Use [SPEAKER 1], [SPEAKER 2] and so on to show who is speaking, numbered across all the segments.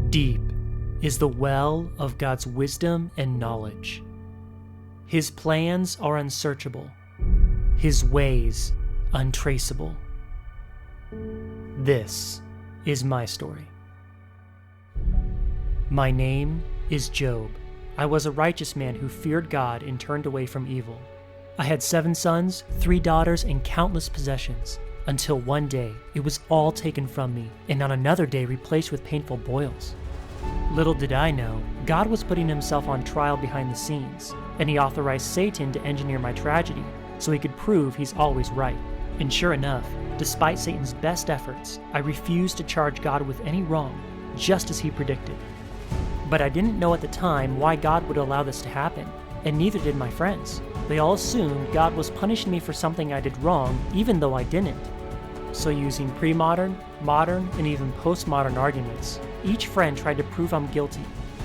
[SPEAKER 1] Deep is the well of God's wisdom and knowledge. His plans are unsearchable, His ways untraceable. This is my story. My name is Job. I was a righteous man who feared God and turned away from evil. I had 7 sons, 3 daughters, and countless possessions, until one day it was all taken from me, and on another day replaced with painful boils. Little did I know, God was putting himself on trial behind the scenes, and he authorized Satan to engineer my tragedy, so he could prove he's always right. And sure enough, despite Satan's best efforts, I refused to charge God with any wrong, just as he predicted. But I didn't know at the time why God would allow this to happen, and neither did my friends. They all assumed God was punishing me for something I did wrong, even though I didn't. So using pre-modern, modern, and even postmodern arguments, each friend tried to prove I'm guilty.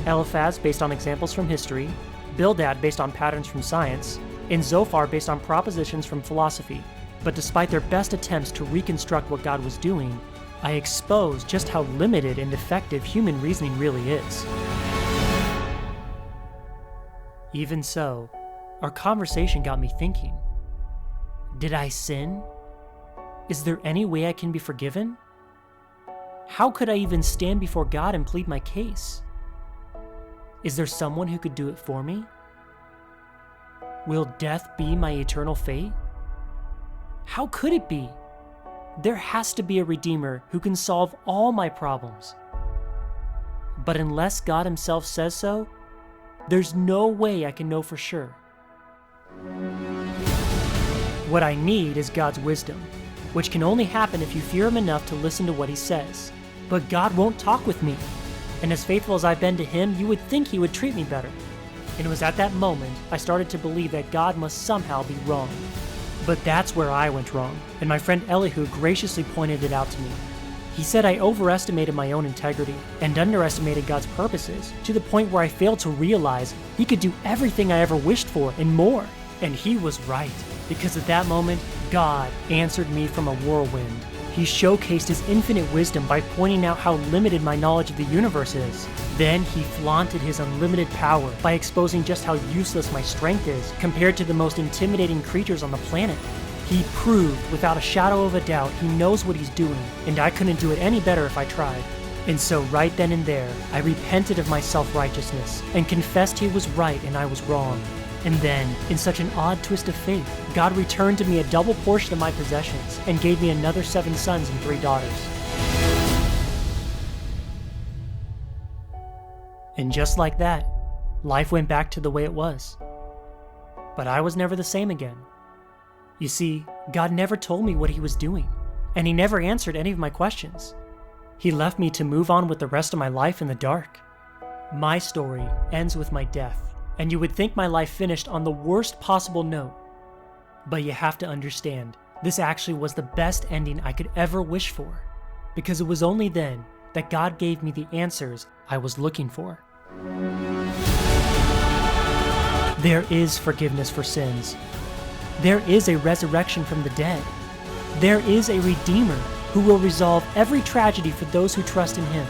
[SPEAKER 1] Eliphaz based on examples from history, Bildad based on patterns from science, and Zophar based on propositions from philosophy. But despite their best attempts to reconstruct what God was doing, I exposed just how limited and defective human reasoning really is. Even so, our conversation got me thinking. Did I sin? Is there any way I can be forgiven? How could I even stand before God and plead my case? Is there someone who could do it for me? Will death be my eternal fate? How could it be? There has to be a Redeemer who can solve all my problems. But unless God himself says so, there's no way I can know for sure. What I need is God's wisdom, which can only happen if you fear him enough to listen to what he says. But God won't talk with me, and as faithful as I've been to him, you would think he would treat me better. And it was at that moment I started to believe that God must somehow be wrong. But that's where I went wrong, and my friend Elihu graciously pointed it out to me. He said I overestimated my own integrity and underestimated God's purposes, to the point where I failed to realize he could do everything I ever wished for and more. And he was right, because at that moment, God answered me from a whirlwind. He showcased his infinite wisdom by pointing out how limited my knowledge of the universe is. Then he flaunted his unlimited power by exposing just how useless my strength is compared to the most intimidating creatures on the planet. He proved without a shadow of a doubt he knows what he's doing, and I couldn't do it any better if I tried. And so right then and there, I repented of my self-righteousness and confessed he was right and I was wrong. And then, in such an odd twist of fate, God returned to me a double portion of my possessions and gave me another 7 sons and 3 daughters. And just like that, life went back to the way it was. But I was never the same again. You see, God never told me what he was doing, and he never answered any of my questions. He left me to move on with the rest of my life in the dark. My story ends with my death. And you would think my life finished on the worst possible note. But you have to understand, this actually was the best ending I could ever wish for, because it was only then that God gave me the answers I was looking for. There is forgiveness for sins. There is a resurrection from the dead. There is a Redeemer who will resolve every tragedy for those who trust in him.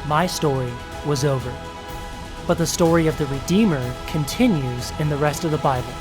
[SPEAKER 1] My story was over. But the story of the Redeemer continues in the rest of the Bible.